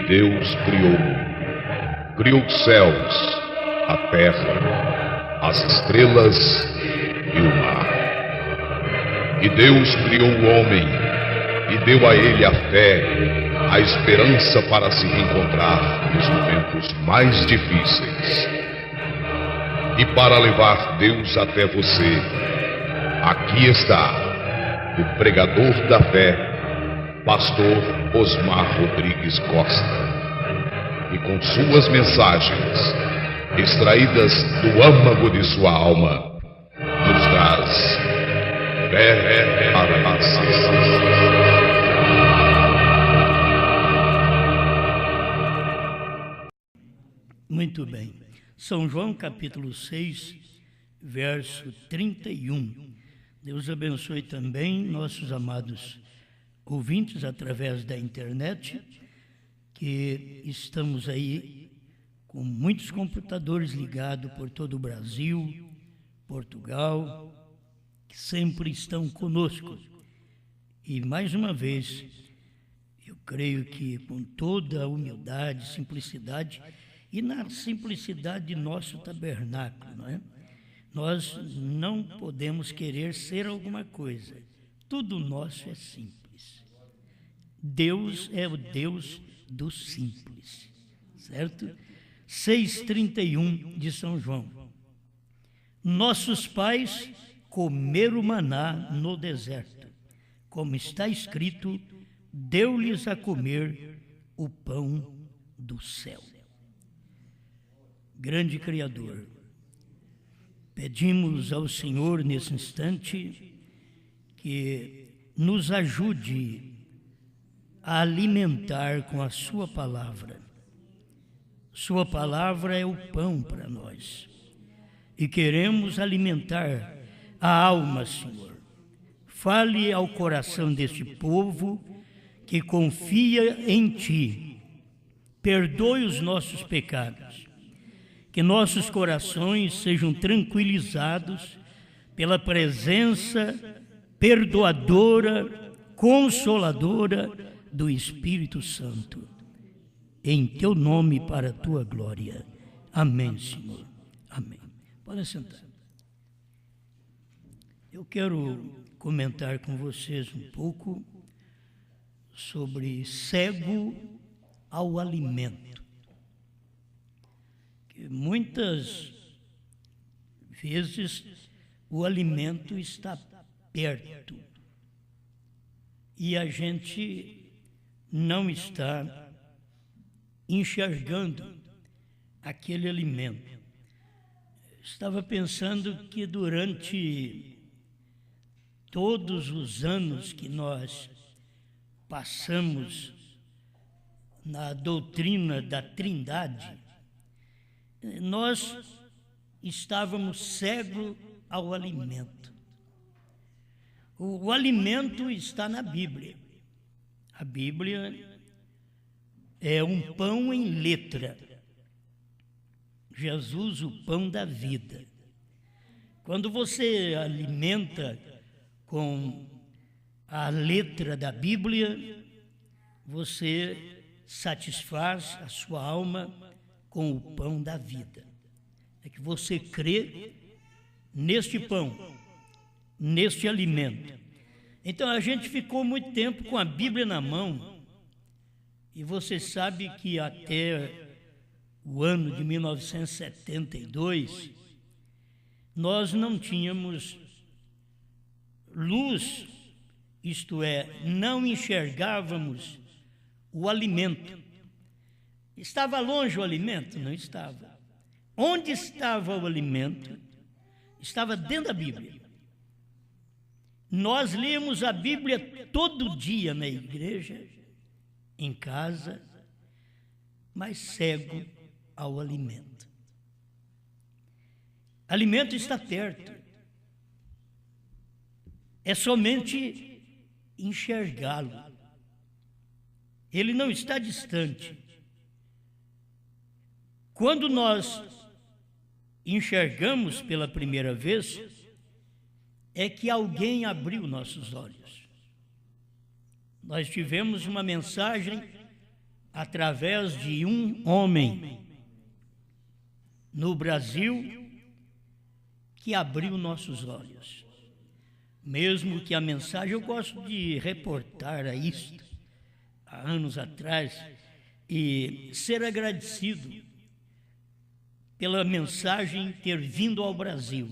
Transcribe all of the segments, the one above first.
Deus criou os céus, a terra, as estrelas e o mar. E Deus criou o homem e deu a ele a fé, a esperança para se reencontrar nos momentos mais difíceis. E para levar Deus até você, aqui está o pregador da fé, Pastor Osmar Rodrigues Costa, e com suas mensagens, extraídas do âmago de sua alma, nos traz fé para a Muito bem. São João capítulo 6, verso 31. Deus abençoe também nossos amados ouvintes através da internet, que estamos aí com muitos computadores ligados por todo o Brasil, Portugal, que sempre estão conosco. E mais uma vez, eu creio que com toda a humildade, simplicidade, e na simplicidade de nosso tabernáculo, não é? Nós não podemos querer ser alguma coisa. Tudo nosso é simples. Deus é o Deus do simples, certo? 6:31 de São João. Nossos pais comeram maná no deserto. Como está escrito, deu-lhes a comer o pão do céu. Grande Criador, pedimos ao Senhor nesse instante que nos ajude a alimentar com a Sua palavra. Sua palavra é o pão para nós e queremos alimentar a alma, Senhor. Fale ao coração deste povo que confia em Ti. Perdoe os nossos pecados. Que nossos corações sejam tranquilizados pela presença perdoadora, consoladora do Espírito Santo. Em Teu nome, para a Tua glória. Amém, Senhor. Amém. Podem sentar. Eu quero comentar com vocês um pouco sobre cego ao alimento. Muitas vezes o alimento está perto e a gente não está enxergando aquele alimento. Estava pensando que durante todos os anos que nós passamos na doutrina da Trindade, nós estávamos cegos ao alimento. O alimento está na Bíblia. A Bíblia é um pão em letra. Jesus, o pão da vida. Quando você alimenta com a letra da Bíblia, você satisfaz a sua alma com o pão da vida. É que você crê neste pão, neste alimento. Então a gente ficou muito tempo com a Bíblia na mão, e você sabe que até o ano de 1972, nós não tínhamos luz, isto é, não enxergávamos o alimento. Estava longe o alimento? Não estava. Onde estava o alimento? Estava dentro da Bíblia. Nós líamos a Bíblia todo dia na igreja, em casa, mas cego ao alimento. Alimento está perto. É somente enxergá-lo. Ele não está distante. Quando nós enxergamos pela primeira vez, é que alguém abriu nossos olhos. Nós tivemos uma mensagem através de um homem no Brasil que abriu nossos olhos. Mesmo que a mensagem, eu gosto de reportar a isto há anos atrás e ser agradecido pela mensagem ter vindo ao Brasil,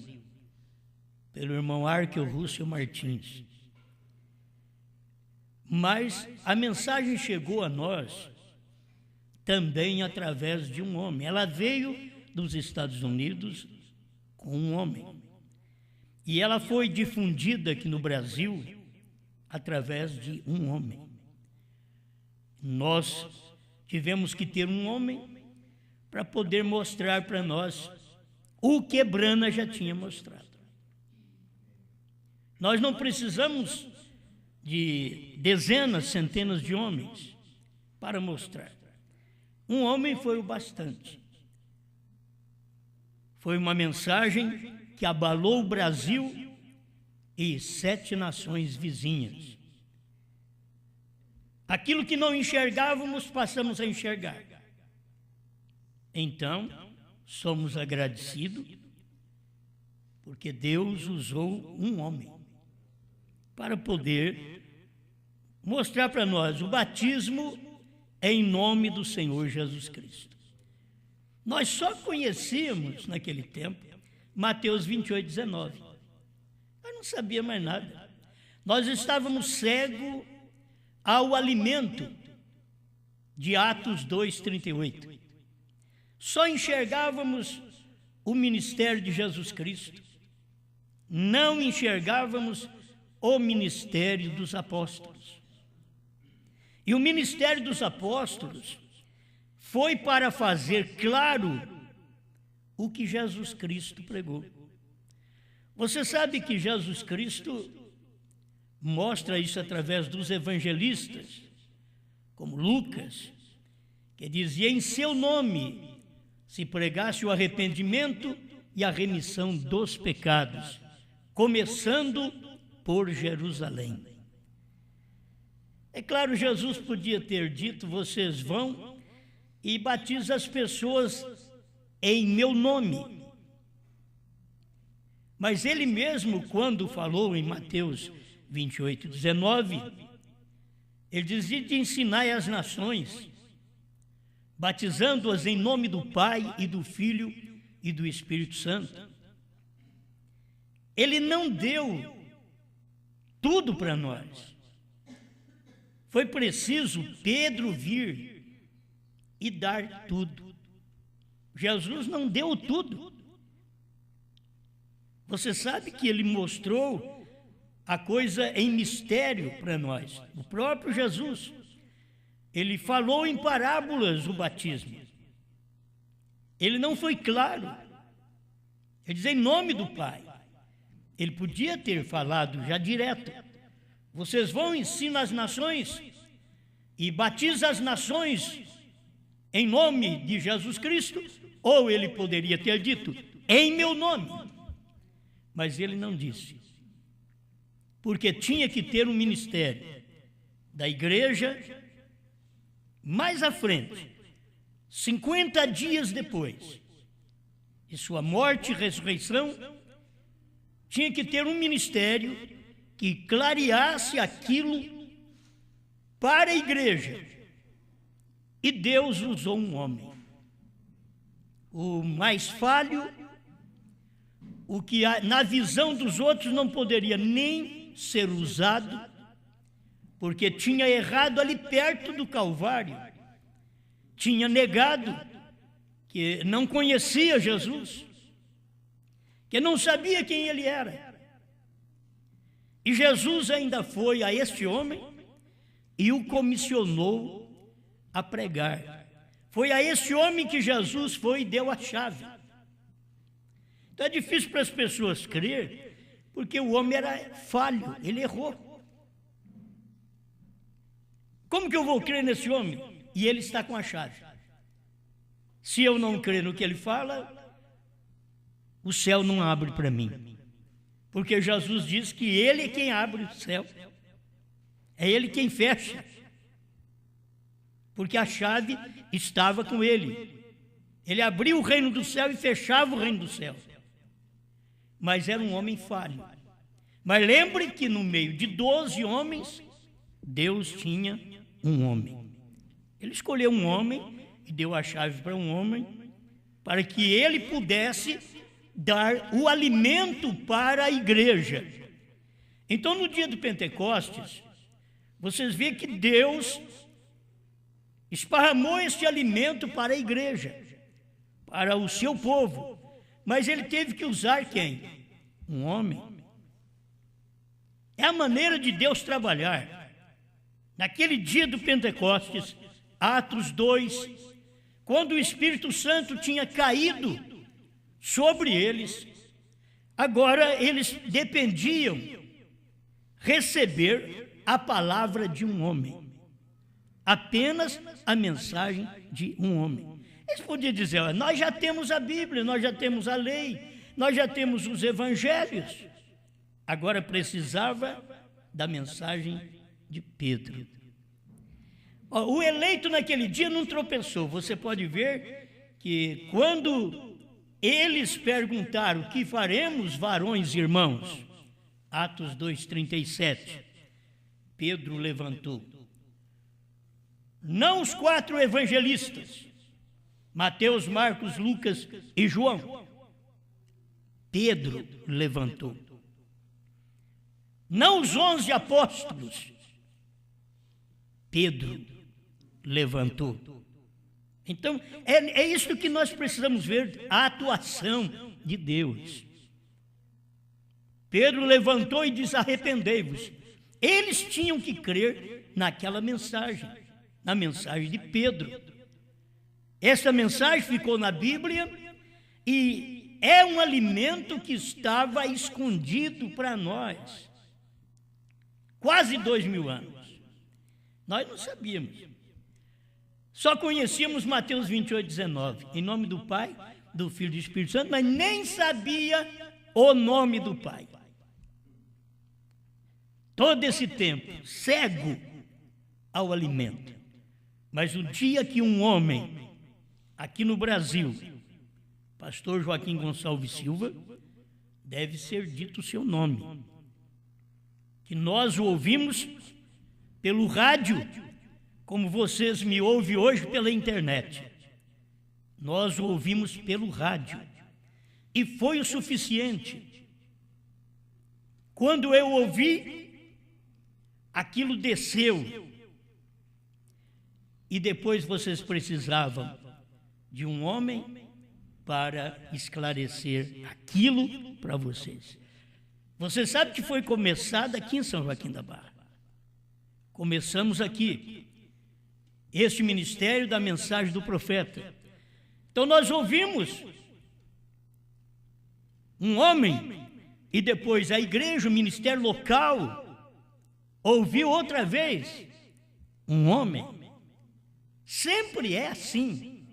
pelo irmão Arqueu Rússio Martins. Mas a mensagem chegou a nós também através de um homem. Ela veio dos Estados Unidos com um homem. E ela foi difundida aqui no Brasil através de um homem. Nós tivemos que ter um homem para poder mostrar para nós o que Brana já tinha mostrado. Nós não precisamos de dezenas, centenas de homens para mostrar. Um homem foi o bastante. Foi uma mensagem que abalou o Brasil e 7 nações vizinhas. Aquilo que não enxergávamos, passamos a enxergar. Então, somos agradecidos, porque Deus usou um homem para poder mostrar para nós o batismo em nome do Senhor Jesus Cristo. Nós só conhecíamos, naquele tempo, Mateus 28, 19. Eu não sabia mais nada. Nós estávamos cegos ao alimento de Atos 2, 38. Só enxergávamos o ministério de Jesus Cristo. Não enxergávamos o ministério dos apóstolos. E o ministério dos apóstolos foi para fazer claro o que Jesus Cristo pregou. Você sabe que Jesus Cristo mostra isso através dos evangelistas, como Lucas, que dizia: em seu nome se pregasse o arrependimento e a remissão dos pecados, começando por Jerusalém. É claro, Jesus podia ter dito: vocês vão e batizam as pessoas em meu nome. Mas ele mesmo, quando falou em Mateus 28, 19, ele dizia: de ensinai as nações, batizando-as em nome do Pai e do Filho e do Espírito Santo. Ele não deu tudo para nós. Foi preciso Pedro vir e dar tudo. Jesus não deu tudo. Você sabe que ele mostrou a coisa em mistério para nós. O próprio Jesus, ele falou em parábolas o batismo. Ele não foi claro. Ele diz em nome do Pai. Ele podia ter falado já direto: vocês vão ensinar as nações e batizam as nações em nome de Jesus Cristo. Ou ele poderia ter dito: em meu nome. Mas ele não disse, porque tinha que ter um ministério da igreja. Mais à frente, 50 dias depois de sua morte e ressurreição, tinha que ter um ministério que clareasse aquilo para a igreja. E Deus usou um homem, o mais falho, o que na visão dos outros não poderia nem ser usado, porque tinha errado ali perto do Calvário, tinha negado, que não conhecia Jesus, que não sabia quem ele era. E Jesus ainda foi a este homem e o comissionou a pregar. Foi a esse homem que Jesus foi e deu a chave. Então é difícil para as pessoas crer, porque o homem era falho, ele errou. Como que eu vou crer nesse homem? E ele está com a chave. Se eu não crer no que ele fala, o céu não abre para mim. Porque Jesus diz que ele é quem abre o céu. É ele quem fecha. porque a chave estava com ele. Ele abria o reino do céu e fechava o reino do céu. Mas era um homem falho. Mas lembre que no meio de 12 homens, Deus tinha um homem. Ele escolheu um homem e deu a chave para um homem, para que ele pudesse dar o alimento para a igreja. Então, no dia do Pentecostes, vocês veem que Deus esparramou este alimento para a igreja, para o seu povo. Mas ele teve que usar quem? Um homem. É a maneira de Deus trabalhar. Naquele dia do Pentecostes, Atos 2, quando o Espírito Santo tinha caído sobre eles, agora eles dependiam receber a palavra de um homem. Apenas a mensagem de um homem. Eles podiam dizer, ó, nós já temos a Bíblia, nós já temos a lei, nós já temos os evangelhos. Agora precisava da mensagem de Pedro. Ó, o eleito naquele dia não tropeçou. Você pode ver que quando eles perguntaram, o que faremos, varões e irmãos? Atos 2:37. Pedro levantou. Não os 4 evangelistas, Mateus, Marcos, Lucas e João. Pedro levantou. Não os 11 apóstolos. Pedro levantou. Então, é isso que nós precisamos ver, a atuação de Deus. Pedro levantou e disse, arrependei-vos. Eles tinham que crer naquela mensagem, na mensagem de Pedro. Essa mensagem ficou na Bíblia e é um alimento que estava escondido para nós. Quase 2000 anos. Nós não sabíamos. Só conhecíamos Mateus 28:19, em nome do Pai, do Filho e do Espírito Santo, mas nem sabia o nome do Pai. Todo esse tempo, cego ao alimento. Mas o dia que um homem, aqui no Brasil, pastor Joaquim Gonçalves Silva, deve ser dito o seu nome, que nós o ouvimos pelo rádio, como vocês me ouvem hoje pela internet. Nós o ouvimos pelo rádio. E foi o suficiente. Quando eu ouvi, aquilo desceu. E depois vocês precisavam de um homem para esclarecer aquilo para vocês. Você sabe que foi começado aqui em São Joaquim da Barra. Começamos aqui. Este ministério da mensagem do profeta. Então nós ouvimos um homem e depois a igreja, o ministério local, ouviu outra vez um homem. Sempre é assim.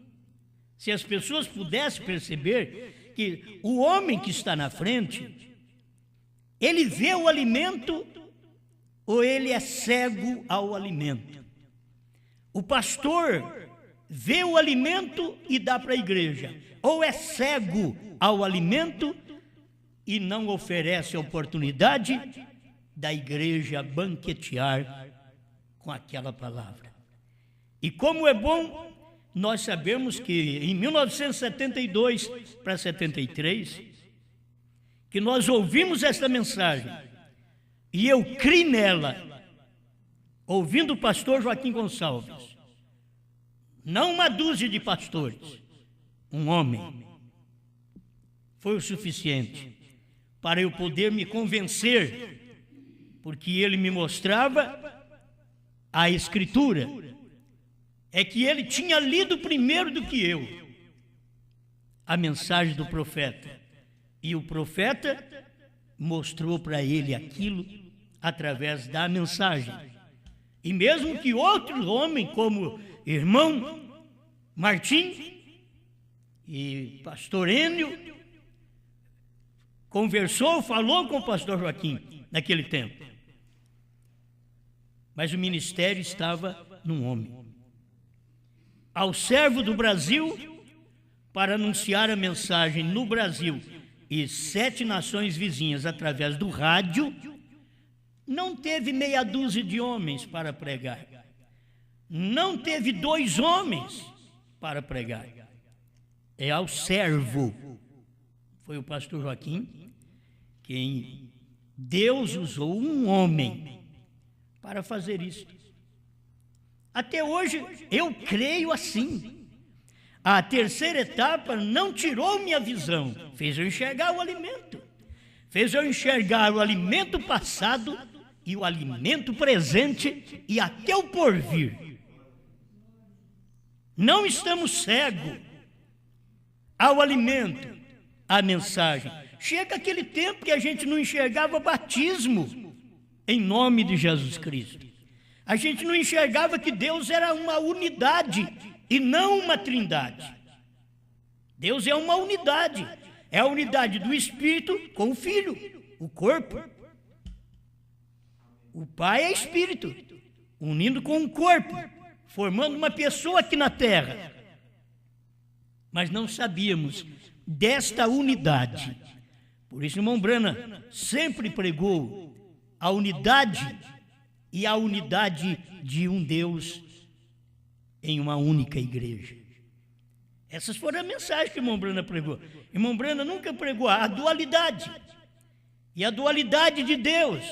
Se as pessoas pudessem perceber que o homem que está na frente, ele vê o alimento ou ele é cego ao alimento. O pastor vê o alimento e dá para a igreja, ou é cego ao alimento e não oferece a oportunidade da igreja banquetear com aquela palavra. E como é bom nós sabemos que em 1972 para 73, que nós ouvimos esta mensagem, e eu criei nela, ouvindo o pastor Joaquim Gonçalves, não uma dúzia de pastores, um homem, foi o suficiente para eu poder me convencer, porque ele me mostrava a Escritura, é que ele tinha lido primeiro do que eu a mensagem do profeta, e o profeta mostrou para ele aquilo através da mensagem. E mesmo que outro homem, como irmão Martim e pastor Enio, conversou, falou com o pastor Joaquim naquele tempo. Mas o ministério estava num homem. ao servo do Brasil para anunciar a mensagem no Brasil e 7 nações vizinhas através do rádio, não teve meia dúzia de homens para pregar. Não teve 2 homens para pregar. É ao servo. Foi o pastor Joaquim quem Deus usou um homem para fazer isso. Até hoje eu creio assim. A terceira etapa não tirou minha visão, fez eu enxergar o alimento. Fez eu enxergar o alimento passado e o alimento presente e até o porvir. Não estamos cegos ao alimento, à mensagem. Chega aquele tempo que a gente não enxergava batismo em nome de Jesus Cristo. A gente não enxergava que Deus era uma unidade e não uma trindade. Deus é uma unidade. É a unidade do Espírito com o Filho, o corpo. O Pai é Espírito, unindo com o corpo, formando uma pessoa aqui na terra. Mas não sabíamos desta unidade. Por isso, irmão Brana sempre pregou a unidade e a unidade de um Deus em uma única igreja. Essas foram as mensagens que o irmão Brana pregou. Irmão Brana nunca pregou a dualidade e a dualidade de Deus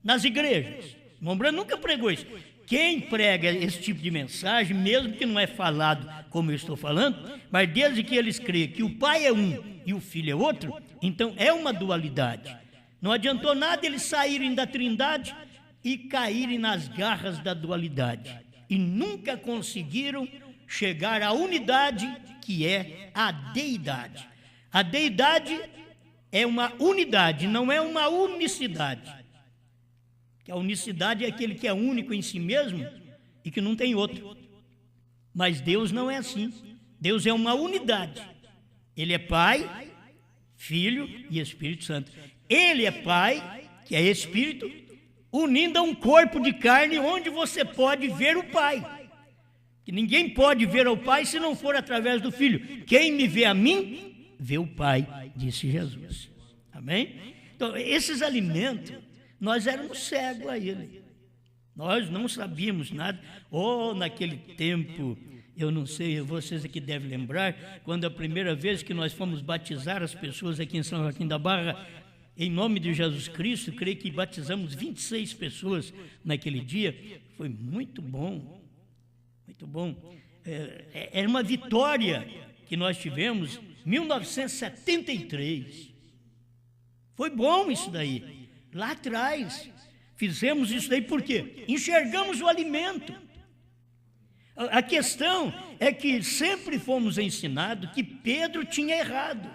nas igrejas. Irmão Brana nunca pregou isso. Quem prega esse tipo de mensagem, mesmo que não é falado como eu estou falando, mas desde que eles creem que o Pai é um e o Filho é outro, então é uma dualidade. Não adiantou nada eles saírem da trindade e caírem nas garras da dualidade. E nunca conseguiram chegar à unidade que é a deidade. A deidade é uma unidade, não é uma unicidade. Que a unicidade é aquele que é único em si mesmo e que não tem outro. Mas Deus não é assim. Deus é uma unidade. Ele é Pai, Filho e Espírito Santo. Ele é Pai, que é Espírito, unindo a um corpo de carne onde você pode ver o Pai. Que ninguém pode ver ao Pai se não for através do Filho. Quem me vê a mim, vê o Pai, disse Jesus. Amém? Então, esses alimentos, nós éramos cegos a ele. Nós não sabíamos nada. Naquele tempo, eu não sei, vocês aqui devem lembrar, quando a primeira vez que nós fomos batizar as pessoas aqui em São Joaquim da Barra, em nome de Jesus Cristo, creio que batizamos 26 pessoas naquele dia. Foi muito bom, muito bom. Era uma vitória que nós tivemos em 1973. Foi bom isso daí. Lá atrás, fizemos isso daí por quê? Enxergamos o alimento. A questão é que sempre fomos ensinados que Pedro tinha errado,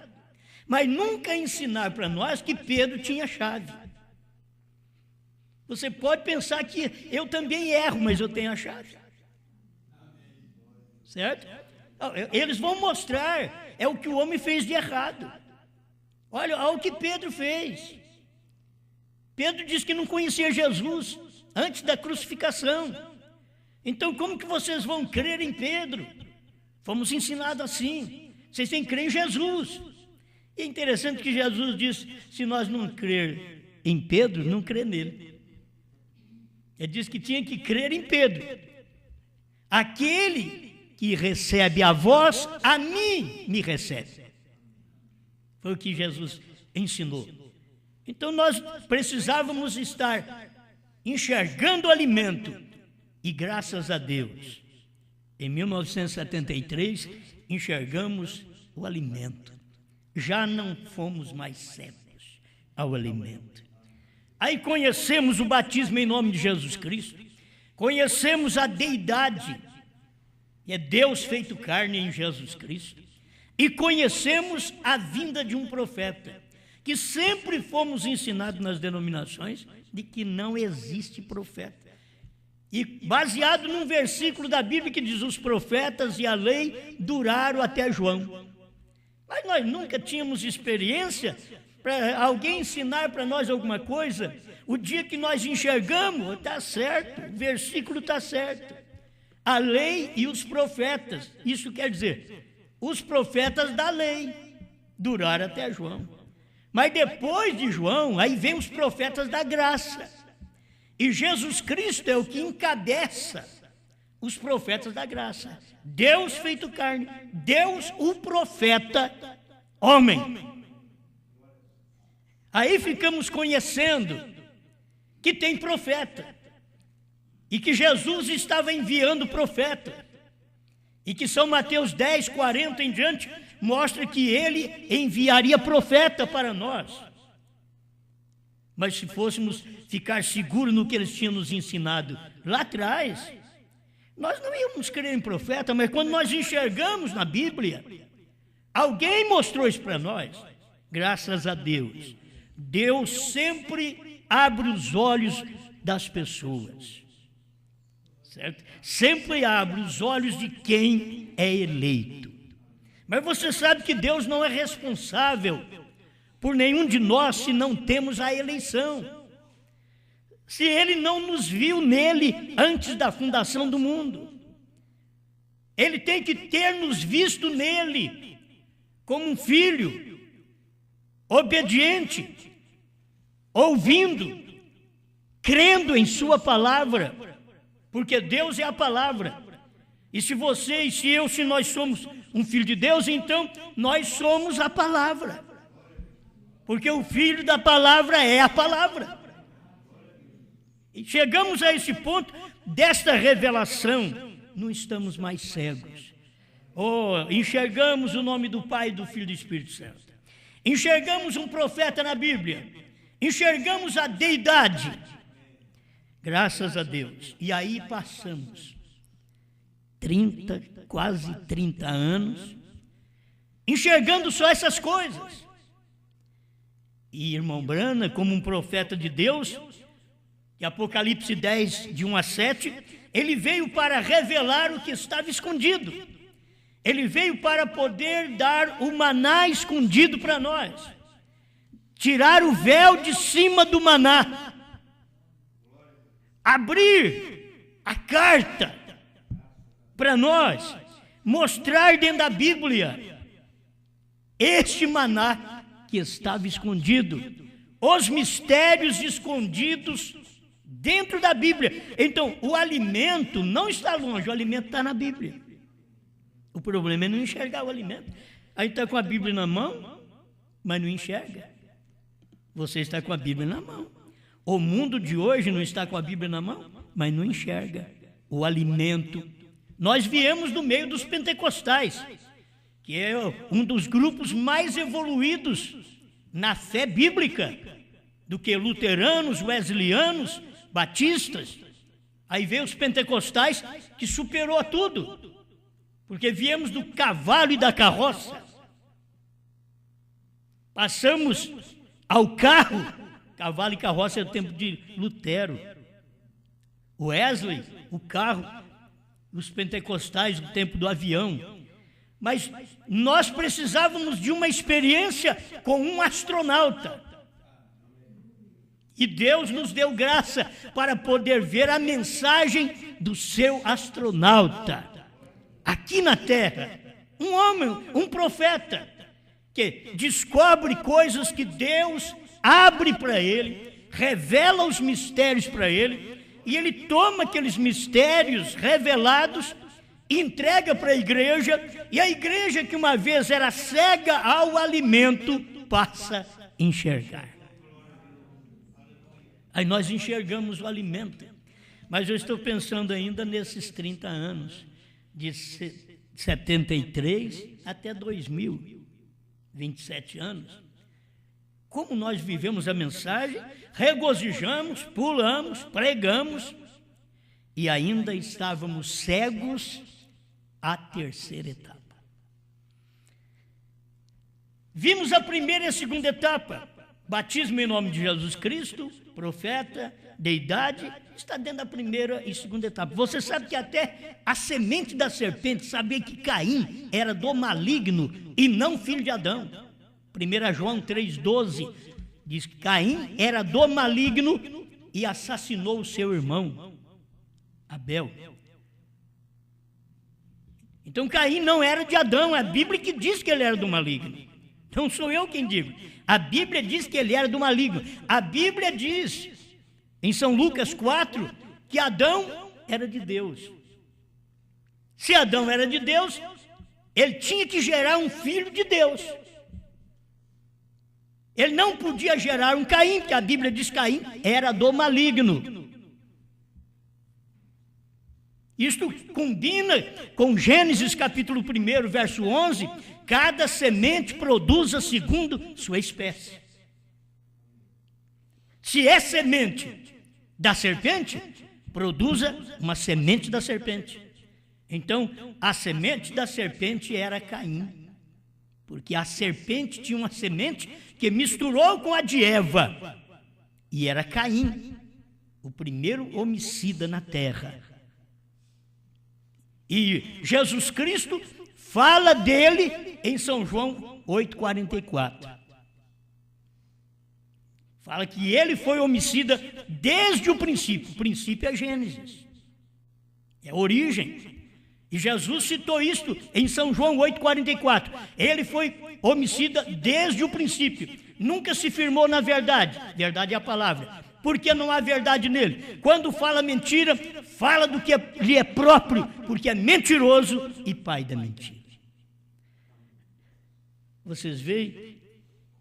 mas nunca ensinaram para nós que Pedro tinha chave. Você pode pensar que eu também erro, mas eu tenho a chave. Certo? Eles vão mostrar, é o que o homem fez de errado. Olha o que Pedro fez. Pedro disse que não conhecia Jesus antes da crucificação. Então, como que vocês vão crer em Pedro? Fomos ensinados assim. Vocês têm que crer em Jesus. E é interessante que Jesus disse, se nós não crer em Pedro, não crer nele. Ele disse que tinha que crer em Pedro. Aquele que recebe a vós, a mim me recebe. Foi o que Jesus ensinou. Então nós precisávamos estar enxergando o alimento. E graças a Deus, em 1973, enxergamos o alimento. Já não fomos mais cegos ao alimento. Aí conhecemos o batismo em nome de Jesus Cristo. Conhecemos a deidade, que é Deus feito carne em Jesus Cristo. E conhecemos a vinda de um profeta, que sempre fomos ensinados nas denominações de que não existe profeta. E baseado num versículo da Bíblia que diz: os profetas e a lei duraram até João. Mas nós nunca tínhamos experiência para alguém ensinar para nós alguma coisa. O dia que nós enxergamos, está certo, o versículo está certo. a lei e os profetas. Isso quer dizer, os profetas da lei duraram até João. Mas depois de João, aí vem os profetas da graça. E Jesus Cristo é o que encabeça os profetas da graça. Deus feito carne, Deus o profeta homem. Aí ficamos conhecendo que tem profeta e que Jesus estava enviando profeta e que São Mateus 10, 40 em diante mostra que ele enviaria profeta para nós. Mas se fôssemos ficar seguros no que eles tinham nos ensinado lá atrás, nós não íamos crer em profeta. Mas quando nós enxergamos na Bíblia, alguém mostrou isso para nós. Graças a Deus, Deus sempre abre os olhos das pessoas, certo? Sempre abre os olhos de quem é eleito. Mas você sabe que Deus não é responsável por nenhum de nós se não temos a eleição. Se Ele não nos viu nele antes da fundação do mundo, Ele tem que ter nos visto nele como um filho obediente, ouvindo, crendo em sua palavra, porque Deus é a palavra. E se você e se eu, se nós somos um filho de Deus, então nós somos a palavra, porque o filho da palavra é a palavra. E chegamos a esse ponto desta revelação, não estamos mais cegos. Enxergamos o nome do Pai, do Filho e do Espírito Santo. Enxergamos um profeta na Bíblia. Enxergamos a deidade. Graças a Deus. E aí passamos quase 30 anos enxergando só essas coisas. E irmão Brana, como um profeta de Deus, em Apocalipse 10, de 1 a 7, ele veio para revelar o que estava escondido. Ele veio para poder dar o maná escondido para nós, tirar o véu de cima do maná, abrir a carta para nós, mostrar dentro da Bíblia este maná que estava escondido, os mistérios escondidos dentro da Bíblia. Então, o alimento não está longe, o alimento está na Bíblia. O problema é não enxergar o alimento. Aí está com a Bíblia na mão, mas não enxerga. Você está com a Bíblia na mão. O mundo de hoje não está com a Bíblia na mão, mas não enxerga o alimento. Nós viemos do meio dos pentecostais, que é um dos grupos mais evoluídos na fé bíblica do que luteranos, wesleyanos, batistas. Aí veio os pentecostais, que superou tudo, porque viemos do cavalo e da carroça, passamos ao carro. Cavalo e carroça é o tempo de Lutero, Wesley, o carro, os pentecostais, o tempo do avião. Mas nós precisávamos de uma experiência com um astronauta. E Deus nos deu graça para poder ver a mensagem do seu astronauta aqui na Terra. Um homem, um profeta, que descobre coisas que Deus abre para ele, revela os mistérios para ele, e ele toma aqueles mistérios revelados, entrega para a igreja, e a igreja, que uma vez era cega ao alimento, passa a enxergar. Aí nós enxergamos o alimento. Mas eu estou pensando ainda nesses 30 anos, de 73 até 2000, 27 anos. Como nós vivemos a mensagem, regozijamos, pulamos, pregamos, e ainda estávamos cegos à terceira etapa. Vimos a primeira e a segunda etapa: batismo em nome de Jesus Cristo, profeta, deidade, está dentro da primeira e segunda etapa. Você sabe que até a semente da serpente sabia que Caim era do maligno e não filho de Adão. 1 João 3,12 diz que Caim era do maligno e assassinou o seu irmão Abel. Então Caim não era de Adão, é a Bíblia que diz que ele era do maligno. Não sou eu quem digo. A Bíblia diz que ele era do maligno. A Bíblia diz, em São Lucas 4, que Adão era de Deus. Se Adão era de Deus, ele tinha que gerar um filho de Deus. Ele não podia gerar um Caim, porque a Bíblia diz que Caim era do maligno. Isto combina com Gênesis capítulo 1, verso 11, cada semente produza segundo sua espécie. Se é semente da serpente, produza uma semente da serpente. Então, a semente da serpente era Caim, porque a serpente tinha uma semente que misturou com a de Eva, e era Caim, o primeiro homicida na terra. E Jesus Cristo fala dele em São João 8,44. Fala que ele foi homicida desde o princípio. O princípio é Gênesis, é a origem. E Jesus citou isto em São João 8,44. Ele foi homicida desde o princípio. Nunca se firmou na verdade. Verdade é a palavra. Porque não há verdade nele. Quando fala mentira, fala do que lhe é próprio, porque é mentiroso e pai da mentira. Vocês veem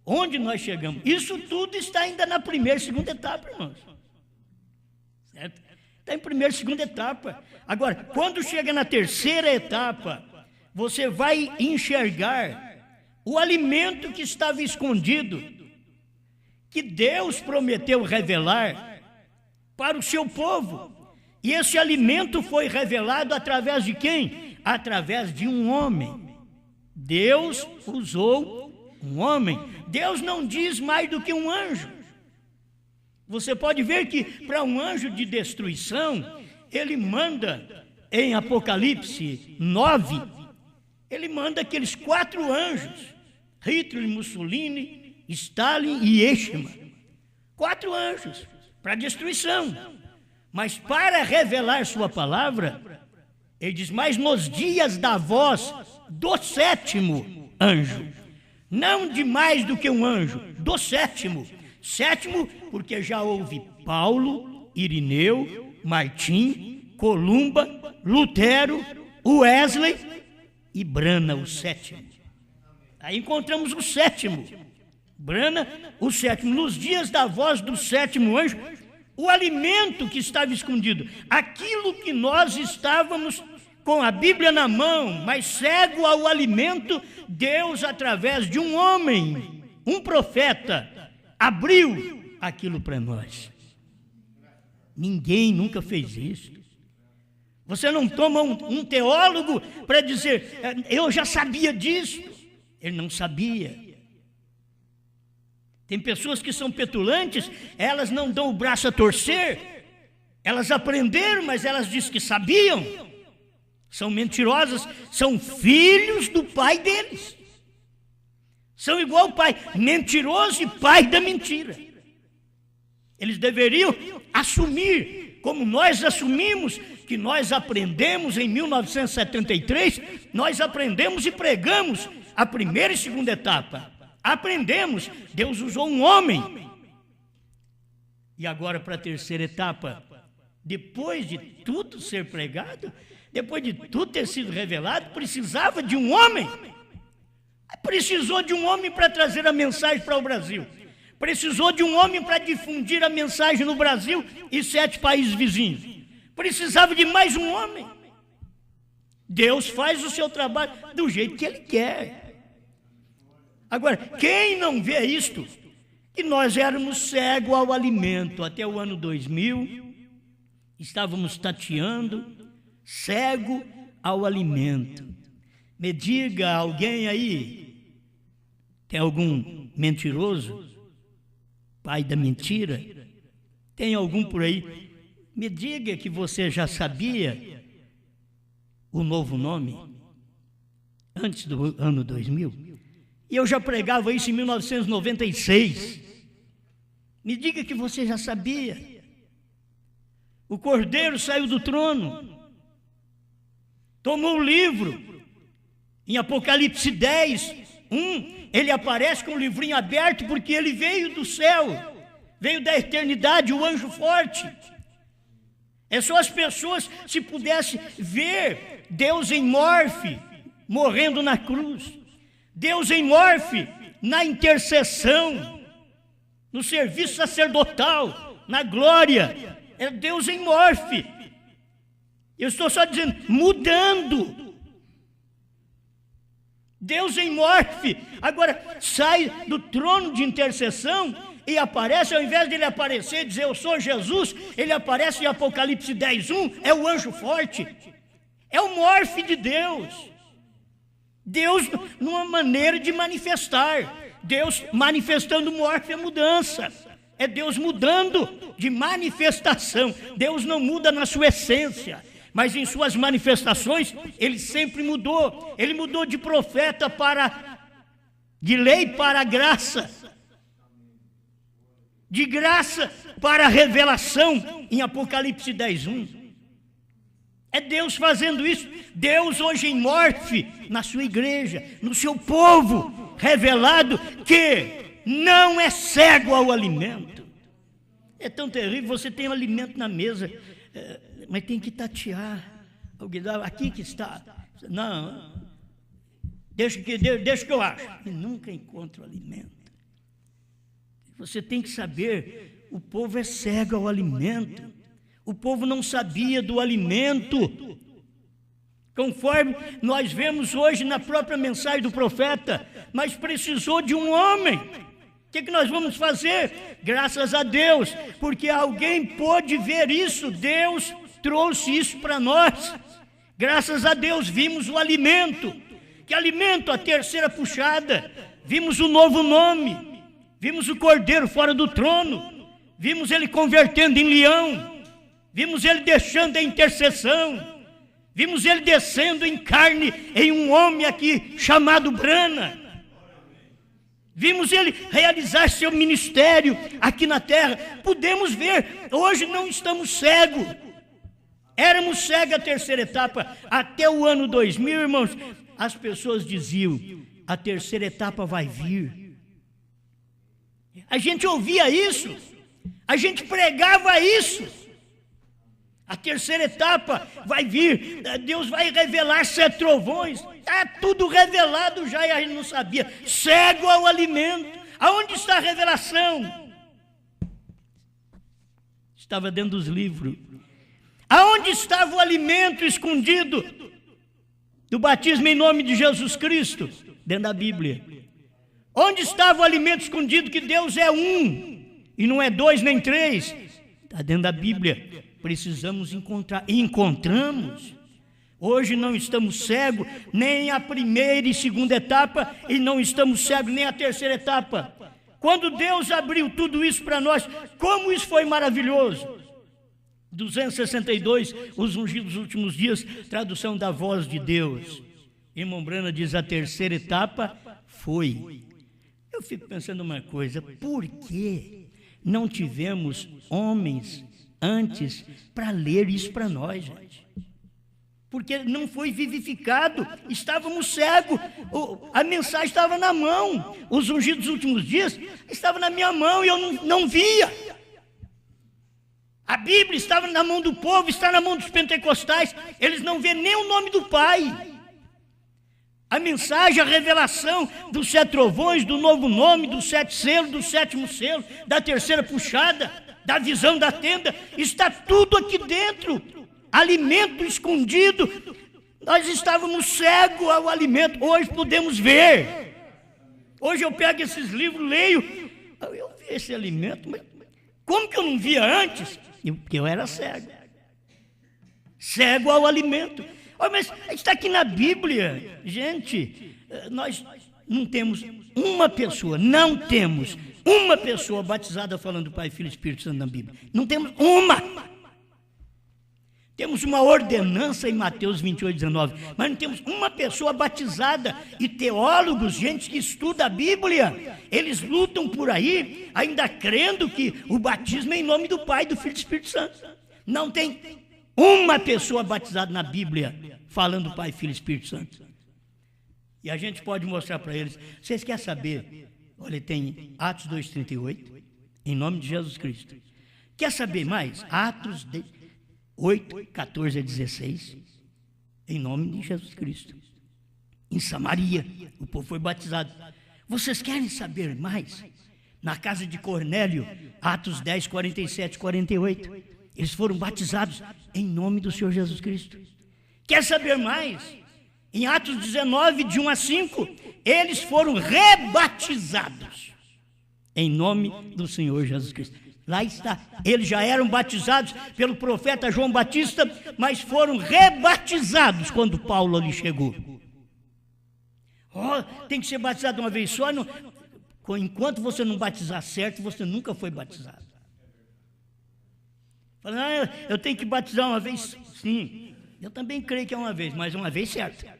onde nós chegamos? Isso tudo está ainda na primeira e segunda etapa, irmãos. Certo? Está em primeira e segunda etapa. Agora, quando chega na terceira etapa, você vai enxergar o alimento que estava escondido, que Deus prometeu revelar para o seu povo. E esse alimento foi revelado através de quem? Através de um homem. Deus usou um homem. Deus não diz mais do que um anjo. Você pode ver que para um anjo de destruição, ele manda, em Apocalipse 9, ele manda aqueles 4 anjos, Hitler, Mussolini, Stalin e Eichmann. 4 anjos para destruição. Mas para revelar sua palavra, ele diz, mas nos dias da voz do 7º anjo, não de mais do que um anjo, do 7º. 7º porque já houve Paulo, Irineu, Martim, Columba, Lutero, Wesley e Brana, o 7º. Aí encontramos o 7º. Brana, o 7º. Nos dias da voz do 7º anjo, o alimento que estava escondido, aquilo que nós estávamos com a Bíblia na mão, mas cego ao alimento, Deus, através de um homem, um profeta, abriu aquilo para nós. Ninguém nunca fez isso. Você não toma um teólogo para dizer, eu já sabia disso. Ele não sabia. Tem pessoas que são petulantes, elas não dão o braço a torcer, elas aprenderam, mas elas dizem que sabiam. São mentirosas, são filhos do pai deles. São igual o pai, mentiroso e pai da mentira. Eles deveriam assumir, como nós assumimos, que nós aprendemos em 1973, nós aprendemos e pregamos a primeira e segunda etapa. Aprendemos, Deus usou um homem. E agora para a terceira etapa, depois de tudo ser pregado, depois de tudo ter sido revelado, precisava de um homem. Precisou de um homem para trazer a mensagem para o Brasil. Precisou de um homem para difundir a mensagem no Brasil e 7 países vizinhos. Precisava de mais um homem. Deus faz o seu trabalho do jeito que Ele quer. Agora, quem não vê isto, que nós éramos cegos ao alimento até o ano 2000, estávamos tateando, cego ao alimento. Me diga alguém aí, tem algum mentiroso, pai da mentira? Tem algum por aí? Me diga que você já sabia o novo nome antes do ano 2000. E eu já pregava isso em 1996. Me diga que você já sabia. O Cordeiro saiu do trono. tomou o livro. Em Apocalipse 10, 1, ele aparece com o livrinho aberto porque ele veio do céu, veio da eternidade, o anjo forte. É só as pessoas, se pudessem ver Deus em morfe, morrendo na cruz, Deus em morfe, na intercessão, no serviço sacerdotal, na glória, é Deus em morfe. Eu estou só dizendo, mudando. Deus em morfe, agora sai do trono de intercessão e aparece, ao invés de ele aparecer e dizer eu sou Jesus, ele aparece em Apocalipse 10:1, é o anjo forte, é o morfe de Deus. Deus numa maneira de manifestar, Deus manifestando morfe é mudança, é Deus mudando de manifestação. Deus não muda na sua essência, mas em suas manifestações, ele sempre mudou. Ele mudou de profeta de lei para graça. De graça para revelação, em Apocalipse 10:1. É Deus fazendo isso. Deus hoje em morfe na sua igreja, no seu povo, revelado que não é cego ao alimento. É tão terrível, você tem um alimento na mesa, mas tem que tatear. Alguém dá, aqui que está. Não, deixa que eu acho. E nunca encontro alimento. Você tem que saber, o povo é cego ao alimento. O povo não sabia do alimento. Conforme nós vemos hoje na própria mensagem do profeta, mas precisou de um homem. O que nós vamos fazer? Graças a Deus, porque alguém pôde ver isso, Deus trouxe isso para nós. Graças a Deus vimos o alimento. Que alimento? A terceira puxada. Vimos o novo nome. Vimos o cordeiro fora do trono. Vimos ele convertendo em leão. Vimos ele deixando a intercessão. Vimos ele descendo em carne em um homem aqui chamado Brana. Vimos ele realizar seu ministério aqui na terra. Podemos ver, hoje não estamos cegos. Éramos cegos a terceira etapa. Até o ano 2000, irmãos, as pessoas diziam, a terceira etapa vai vir. A gente ouvia isso, a gente pregava isso. A terceira etapa vai vir, Deus vai revelar 7 trovões. Está tudo revelado já e a gente não sabia. Cego ao alimento. Aonde está a revelação? Estava dentro dos livros. Aonde estava o alimento escondido do batismo em nome de Jesus Cristo? Dentro da Bíblia. Onde estava o alimento escondido que Deus é um e não é 2 nem 3? Está dentro da Bíblia. Precisamos encontrar. E encontramos. Hoje não estamos cegos nem a primeira e segunda etapa e não estamos cegos nem a terceira etapa. Quando Deus abriu tudo isso para nós, como isso foi maravilhoso. 262, os ungidos dos últimos dias, tradução da voz de Deus. Irmão Brana diz, a terceira etapa foi. Eu fico pensando uma coisa, por que não tivemos homens antes para ler isso para nós, gente? Porque não foi vivificado, estávamos cegos, a mensagem estava na mão, os ungidos dos últimos dias estavam na minha mão e eu não via. A Bíblia estava na mão do povo, está na mão dos pentecostais, eles não vêem nem o nome do Pai. A mensagem, a revelação dos 7 trovões, do novo nome, dos 7 selos, do 7º selo, da terceira puxada, da visão da tenda, está tudo aqui dentro. Alimento escondido. Nós estávamos cegos ao alimento, hoje podemos ver. Hoje eu pego esses livros, leio, eu vi esse alimento, mas como que eu não via antes? Porque eu era cego. Cego ao alimento. Oh, mas está aqui na Bíblia. Gente, nós não temos uma pessoa, batizada falando Pai, Filho e Espírito Santo na Bíblia. Não temos uma. Temos uma ordenança em Mateus 28:19, mas não temos uma pessoa batizada. E teólogos, gente que estuda a Bíblia, eles lutam por aí, ainda crendo que o batismo é em nome do Pai, do Filho e do Espírito Santo. Não tem uma pessoa batizada na Bíblia falando Pai, Filho e Espírito Santo. E a gente pode mostrar para eles. Vocês querem saber? Olha, tem Atos 2,38, em nome de Jesus Cristo. Quer saber mais? Atos 8, 14 a 16, em nome de Jesus Cristo. Em Samaria, o povo foi batizado. Vocês querem saber mais? Na casa de Cornélio, Atos 10, 47, 48, eles foram batizados em nome do Senhor Jesus Cristo. Quer saber mais? Em Atos 19, de 1 a 5, eles foram rebatizados em nome do Senhor Jesus Cristo. Lá está, eles já eram batizados pelo profeta João Batista, mas foram rebatizados quando Paulo ali chegou. Oh, tem que ser batizado uma vez só. Não, enquanto você não batizar certo, você nunca foi batizado. Fala, eu tenho que batizar uma vez. Sim, eu também creio que é uma vez, mas uma vez certa.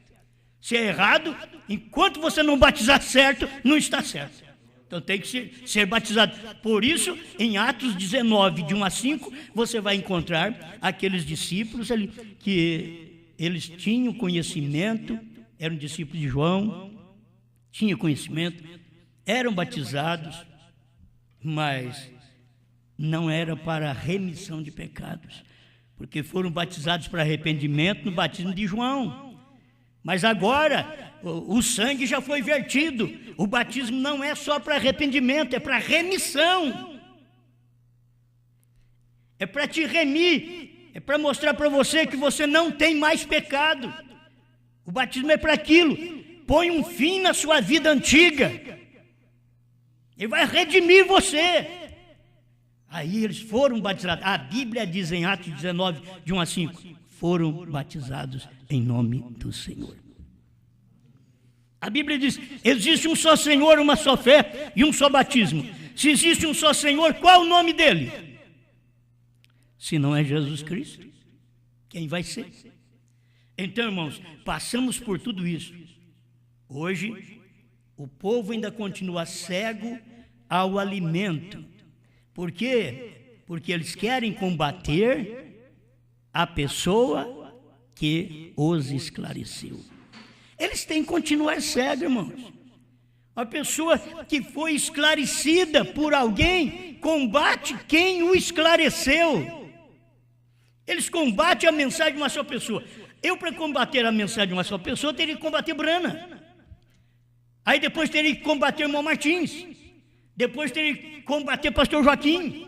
Se é errado, enquanto você não batizar certo, não está certo. Então tem que ser batizado. Por isso, em Atos 19, de 1 a 5, você vai encontrar aqueles discípulos ali, que eles tinham conhecimento, eram discípulos de João, tinham conhecimento, eram batizados, mas não era para remissão de pecados, porque foram batizados para arrependimento no batismo de João. Mas agora o sangue já foi vertido. O batismo não é só para arrependimento, é para remissão. É para te remir, é para mostrar para você que você não tem mais pecado. O batismo é para aquilo. Põe um fim na sua vida antiga. Ele vai redimir você. Aí eles foram batizados. A Bíblia diz em Atos 19, de 1 a 5, foram batizados em nome do Senhor. A Bíblia diz, existe um só Senhor, uma só fé e um só batismo. Se existe um só Senhor, qual é o nome dele? Se não é Jesus Cristo, quem vai ser? Então, irmãos, passamos por tudo isso. Hoje, o povo ainda continua cego ao alimento. Por quê? Porque eles querem combater a pessoa que os esclareceu. Eles têm que continuar cegos, irmãos. Uma pessoa que foi esclarecida por alguém combate quem o esclareceu. Eles combatem a mensagem de uma só pessoa. Eu, para combater a mensagem de uma só pessoa, teria que combater Brana. Aí depois teria que combater o irmão Martins. Depois teria que combater pastor Joaquim.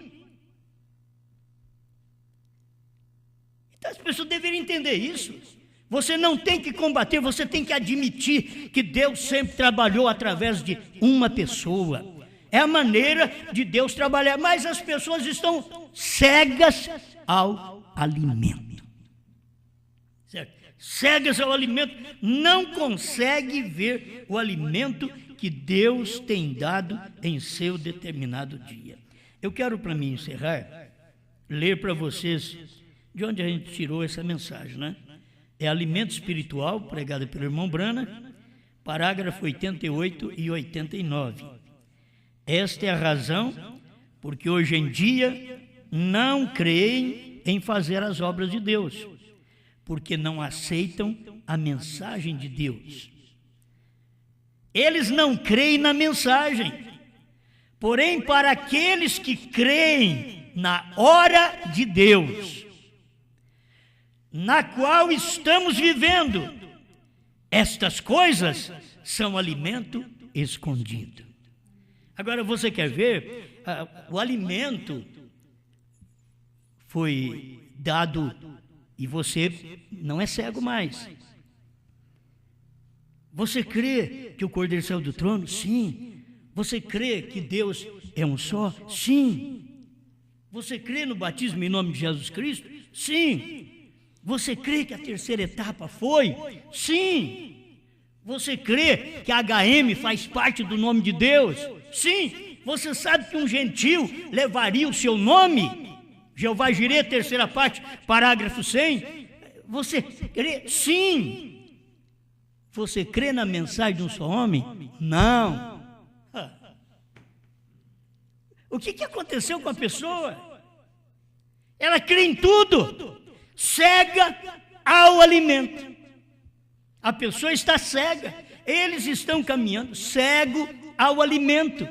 Então as pessoas deveriam entender isso. Você não tem que combater, você tem que admitir que Deus sempre trabalhou através de uma pessoa. É a maneira de Deus trabalhar, mas as pessoas estão cegas ao alimento. Certo? Cegas ao alimento, não consegue ver o alimento que Deus tem dado em seu determinado dia. Eu quero, para mim encerrar, ler para vocês de onde a gente tirou essa mensagem, né? É Alimento Espiritual, pregada pelo irmão Brana, parágrafo 88 e 89. Esta é a razão porque hoje em dia não creem em fazer as obras de Deus, porque não aceitam a mensagem de Deus. Eles não creem na mensagem, porém para aqueles que creem na hora de Deus, na qual estamos vivendo, estas coisas são alimento escondido. Agora você quer ver? O alimento foi dado e você não é cego mais. Você crê que o Cordeiro saiu do trono? Sim. Você crê que Deus é um só? Sim. Você crê no batismo em nome de Jesus Cristo? Sim. Você crê que a terceira etapa foi? Sim. Você crê que a HM faz parte do nome de Deus? Sim. Você sabe que um gentil levaria o seu nome? Jeová Jireh, terceira parte, parágrafo 100. Você crê? Sim. Você crê na mensagem de um só homem? Não. O que aconteceu com a pessoa? Ela crê em tudo. Cega ao alimento. A pessoa está cega. Eles estão caminhando cego ao alimento.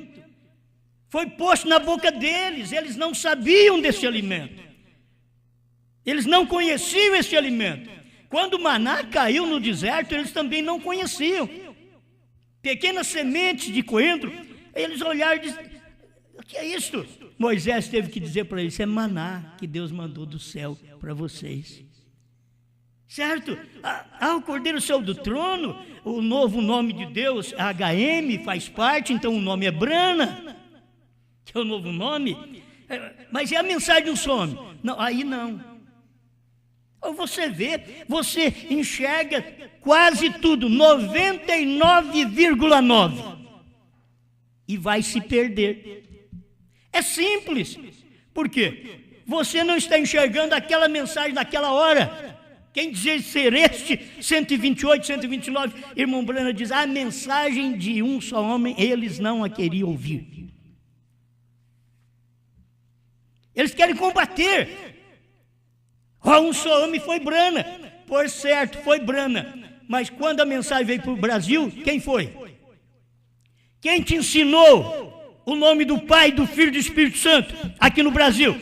Foi posto na boca deles. Eles não sabiam desse alimento. Eles não conheciam esse alimento. Quando o maná caiu no deserto, eles também não conheciam. Pequenas sementes de coentro, eles olharam e disseram: o que é isto? Moisés teve que dizer para eles: isso é maná que Deus mandou do céu para vocês. Certo? O Cordeiro saiu do trono, o novo nome de Deus, HM, faz parte, então o nome é Brana, que é o novo nome. Mas é a mensagem de um some. Não, aí não. Você vê, você enxerga quase tudo, 99,9%, e vai se perder. É simples. Por quê? Você não está enxergando aquela mensagem naquela hora. Quem dizer ser este, 128, 129, irmão Brana diz: a mensagem de um só homem, eles não a queriam ouvir. Eles querem combater. Um só homem foi Brana. Por certo, foi Brana. Mas quando a mensagem veio para o Brasil, quem foi? Quem te ensinou o nome do Pai, do Filho e do Espírito Santo aqui no Brasil?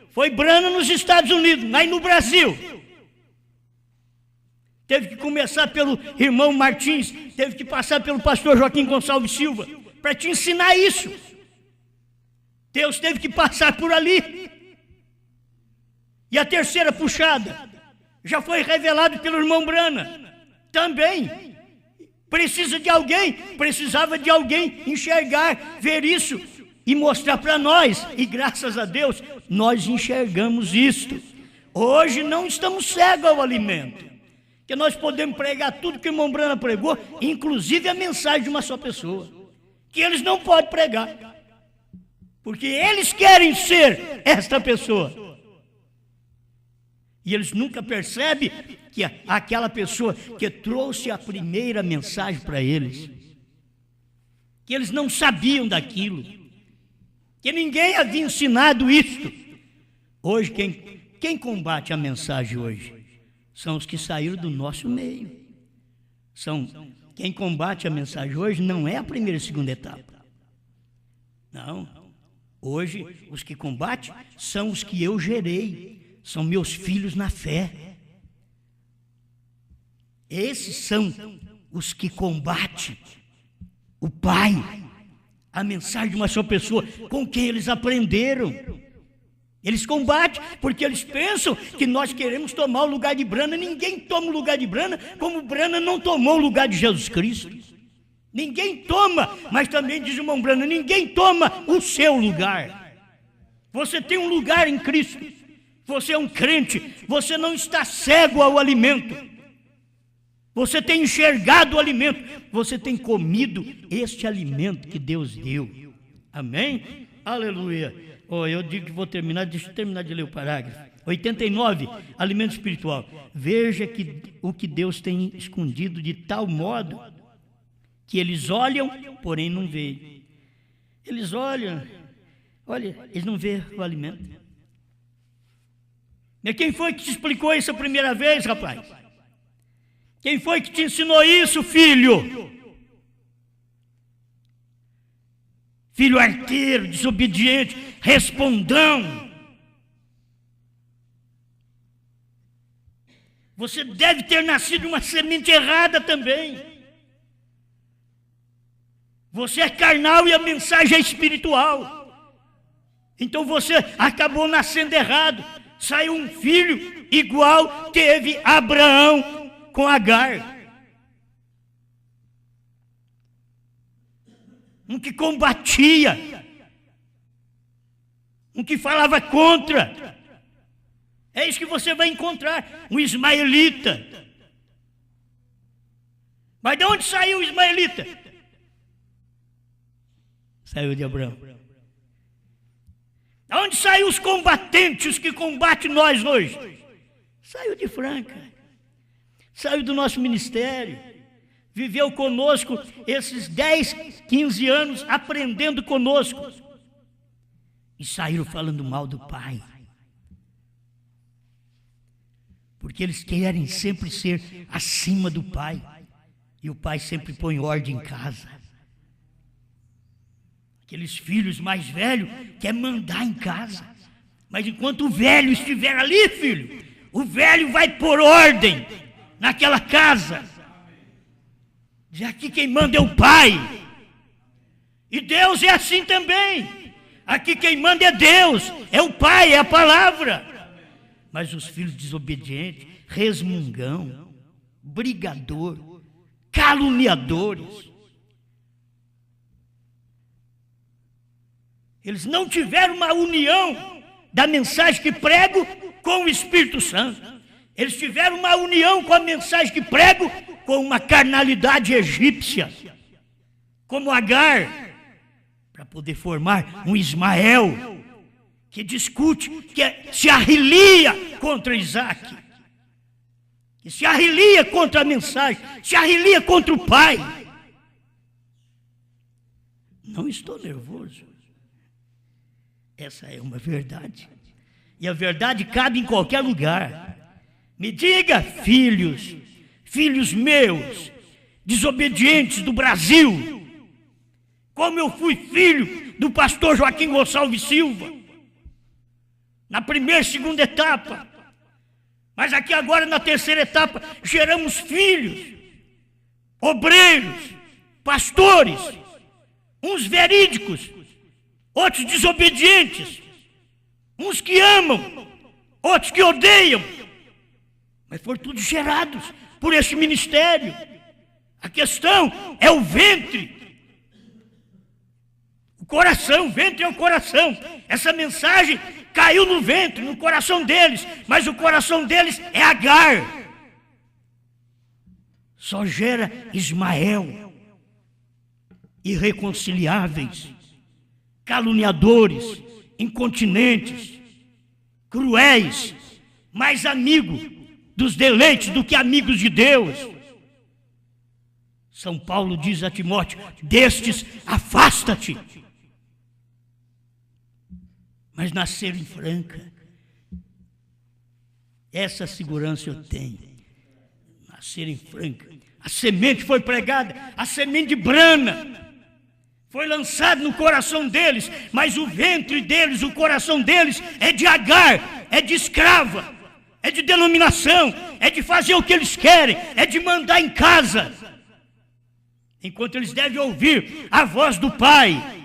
Foi Brana nos Estados Unidos, mas no Brasil. Teve que começar pelo irmão Martins, teve que passar pelo pastor Joaquim Gonçalves Silva, para te ensinar isso. Deus teve que passar por ali. E a terceira puxada já foi revelado pelo irmão Brana. Também precisava de alguém enxergar, ver isso e mostrar para nós. E graças a Deus, nós enxergamos isto. Hoje não estamos cegos ao alimento, que nós podemos pregar tudo que o irmão Brana pregou, inclusive a mensagem de uma só pessoa, que eles não podem pregar, porque eles querem ser esta pessoa. E eles nunca percebem que aquela pessoa que trouxe a primeira mensagem para eles, que eles não sabiam daquilo, que ninguém havia ensinado isto. Hoje, quem combate a mensagem hoje? São os que saíram do nosso meio. Quem combate a mensagem hoje não é a primeira e segunda etapa. Não. Hoje, os que combatem são os que eu gerei. São meus filhos na fé. Esses são os que combatem o Pai, a mensagem de uma só pessoa, com quem eles aprenderam. Eles combatem porque eles pensam que nós queremos tomar o lugar de Brana. Ninguém toma o lugar de Brana, como Brana não tomou o lugar de Jesus Cristo. Ninguém toma, mas também diz o irmão Brana, ninguém toma o seu lugar. Você tem um lugar em Cristo. Você é um crente, você não está cego ao alimento. Você tem enxergado o alimento, você tem comido este alimento que Deus deu. Amém? Aleluia. Eu digo que vou terminar, deixa eu terminar de ler o parágrafo. 89, alimento espiritual. Veja o que Deus tem escondido de tal modo que eles olham, porém não veem. Eles olham, eles não veem o alimento. E quem foi que te explicou isso a primeira vez, rapaz? Quem foi que te ensinou isso, filho? Filho arteiro, desobediente, respondão. Você deve ter nascido uma semente errada também. Você é carnal e a mensagem é espiritual. Então você acabou nascendo errado. Saiu um filho igual teve Abraão com Agar. Um que combatia, um que falava contra. É isso que você vai encontrar, um ismaelita. Mas de onde saiu o ismaelita? Saiu de Abraão. De onde saiu os combatentes, os que combatem nós hoje? Saiu de Franca. Saiu do nosso ministério. Viveu conosco esses 10, 15 anos, aprendendo conosco. E saíram falando mal do Pai. Porque eles querem sempre ser acima do Pai. E o pai sempre põe ordem em casa. Aqueles filhos mais velhos querem mandar em casa. Mas enquanto o velho estiver ali, filho, o velho vai pôr ordem naquela casa. Diz: aqui quem manda é o pai. E Deus é assim também. Aqui quem manda é Deus, é o pai, é a palavra. Mas os filhos desobedientes, resmungão, brigador, caluniadores, eles não tiveram uma união da mensagem que prego com o Espírito Santo. Eles tiveram uma união com a mensagem que prego com uma carnalidade egípcia, como Agar, para poder formar um Ismael que discute, que se arrilia contra Isaac, que se arrilia contra a mensagem, se arrilia contra o pai. Não estou nervoso. Essa é uma verdade. E a verdade cabe em qualquer lugar. Me diga, filhos, filhos meus, desobedientes do Brasil, como eu fui filho do pastor Joaquim Gonçalves Silva, na primeira e segunda etapa. Mas aqui agora na terceira etapa, geramos filhos, obreiros, pastores, uns verídicos, outros desobedientes, uns que amam, outros que odeiam, mas foram todos gerados por esse ministério. A questão é o ventre, o coração. O ventre é o coração. Essa mensagem caiu no ventre, no coração deles, mas o coração deles é Agar. Só gera Ismael, irreconciliáveis, caluniadores, incontinentes, cruéis, mais amigos dos deleites do que amigos de Deus. São Paulo diz a Timóteo: destes afasta-te. Mas nascer em Franca, essa segurança eu tenho. Nascer em Franca, a semente foi pregada, a semente de brana foi lançada no coração deles, mas o ventre deles, o coração deles é de Agar, é de escrava, é de denominação, é de fazer o que eles querem, é de mandar em casa, enquanto eles devem ouvir a voz do pai.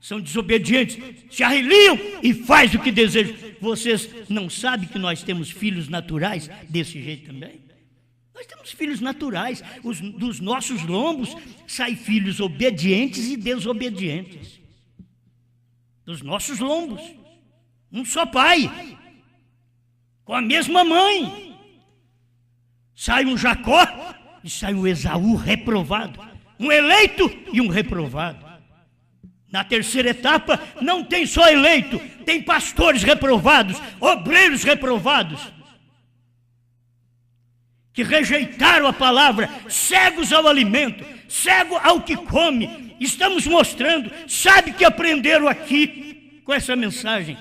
São desobedientes, se arriliam e faz o que desejam. Vocês não sabem que nós temos filhos naturais desse jeito também? Nós temos filhos naturais. Dos nossos lombos saem filhos obedientes e desobedientes. Dos nossos lombos. Um só pai, com a mesma mãe. Sai um Jacó e sai um Esaú reprovado. Um eleito e um reprovado. Na terceira etapa, não tem só eleito, tem pastores reprovados, obreiros reprovados, que rejeitaram a palavra, cegos ao alimento, cego ao que come. Estamos mostrando, sabe que aprenderam aqui com essa mensagem,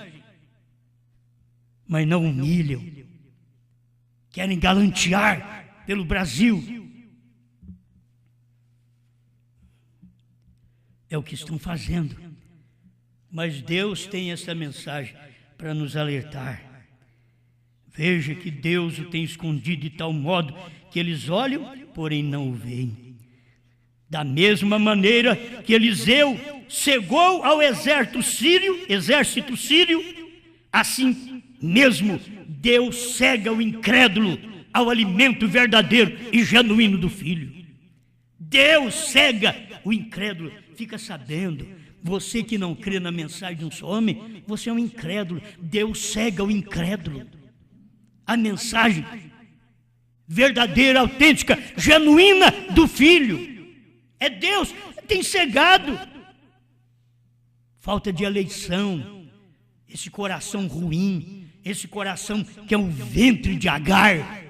mas não humilham, querem galantear pelo Brasil. É o que estão fazendo. Mas Deus tem essa mensagem para nos alertar. Veja que Deus o tem escondido de tal modo que eles olham, porém não o veem. Da mesma maneira que Eliseu cegou ao exército sírio, assim mesmo Deus cega o incrédulo ao alimento verdadeiro e genuíno do Filho. Deus cega o incrédulo. Fica sabendo, você que não crê na mensagem de um só homem, você é um incrédulo. Deus cega o incrédulo. A mensagem verdadeira, autêntica, genuína do Filho. É Deus, tem cegado. Falta de eleição, esse coração ruim, esse coração que é o ventre de Agar,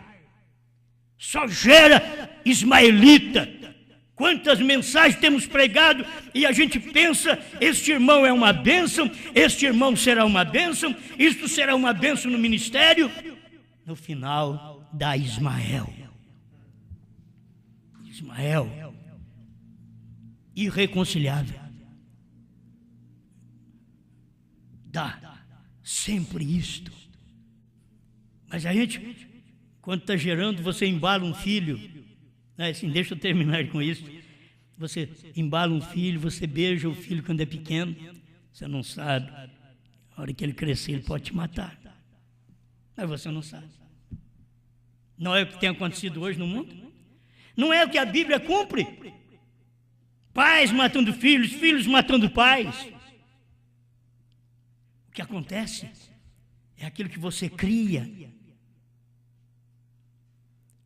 só gera ismaelita. Quantas mensagens temos pregado e a gente pensa, este irmão é uma bênção, este irmão será uma bênção, isto será uma bênção no ministério. No final, dá Ismael. Ismael, irreconciliável. Dá sempre isto. Mas a gente, quando está gerando, você embala um filho, né? Assim, deixa eu terminar com isso. Você embala um filho, você beija o filho quando é pequeno, você não sabe. A hora que ele crescer, ele pode te matar. Mas você não sabe. Não é o que tem acontecido hoje no mundo? Não é o que a Bíblia cumpre? Pais matando filhos, filhos matando pais. O que acontece é aquilo que você cria.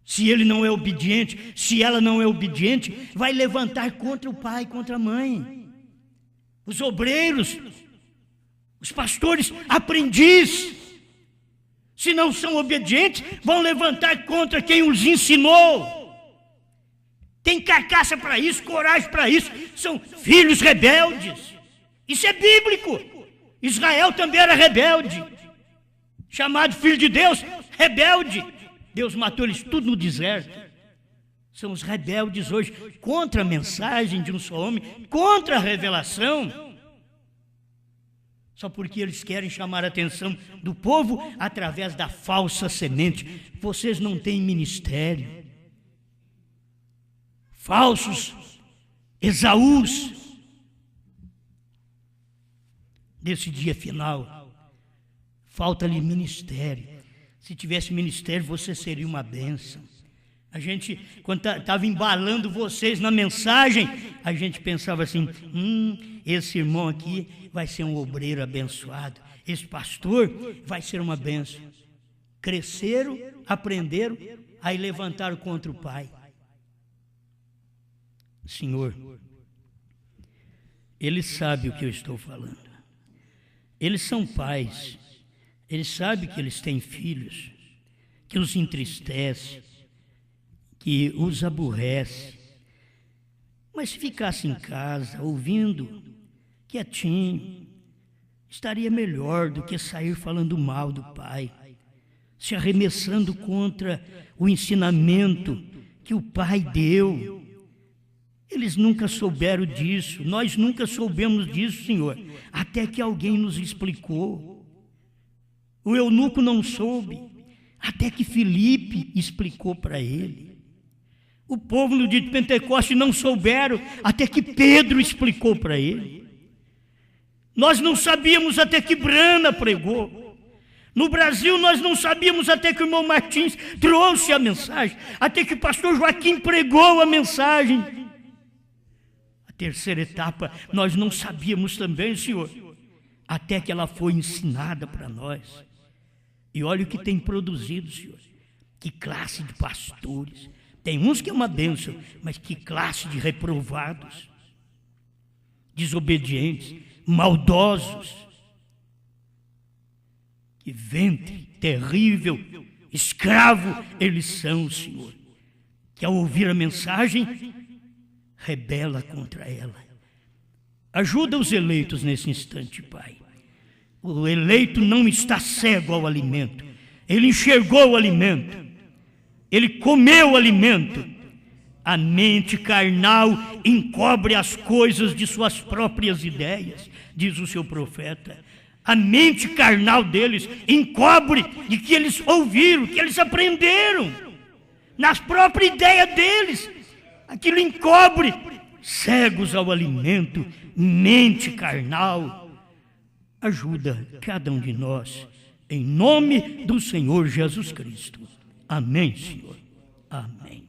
Se ele não é obediente, se ela não é obediente, vai levantar contra o pai, contra a mãe. Os obreiros, os pastores, aprendizes, se não são obedientes, vão levantar contra quem os ensinou. Tem carcaça para isso, coragem para isso. São filhos rebeldes. Isso é bíblico. Israel também era rebelde. Chamado filho de Deus, rebelde. Deus matou eles tudo no deserto. São os rebeldes hoje contra a mensagem de um só homem, contra a revelação. Só porque eles querem chamar a atenção do povo através da falsa semente. Vocês não têm ministério. Falsos Esaús. Nesse dia final, falta-lhe ministério. Se tivesse ministério, você seria uma bênção. A gente, quando estava embalando vocês na mensagem, a gente pensava assim, esse irmão aqui vai ser um obreiro abençoado. Esse pastor vai ser uma bênção. Cresceram, aprenderam, aí levantaram contra o pai. Senhor, Ele sabe o que eu estou falando. Eles são pais. Eles sabem que eles têm filhos, que os entristece, que os aborrece. Mas se ficasse em casa, ouvindo, quietinho, estaria melhor do que sair falando mal do pai, se arremessando contra o ensinamento que o pai deu. Eles nunca souberam disso, nós nunca soubemos disso, Senhor, até que alguém nos explicou. O eunuco não soube, até que Filipe explicou para ele. O povo no dia de Pentecostes não souberam, até que Pedro explicou para ele. Nós não sabíamos até que Brana pregou. No Brasil nós não sabíamos até que o irmão Martins trouxe a mensagem, até que o pastor Joaquim pregou a mensagem. A terceira etapa nós não sabíamos também, Senhor, até que ela foi ensinada para nós. E olha o que tem produzido, Senhor. Que classe de pastores. Tem uns que é uma bênção, mas que classe de reprovados, desobedientes, maldosos. Que ventre terrível, escravo eles são, Senhor. Que ao ouvir a mensagem, rebela contra ela. Ajuda os eleitos nesse instante, Pai. O eleito não está cego ao alimento. Ele enxergou o alimento. Ele comeu o alimento. A mente carnal encobre as coisas de suas próprias ideias, diz o seu profeta. A mente carnal deles encobre de que eles ouviram, que eles aprenderam. Nas próprias ideias deles. Aquilo encobre. Cegos ao alimento, mente carnal. Ajuda cada um de nós, em nome do Senhor Jesus Cristo. Amém, Senhor. Amém.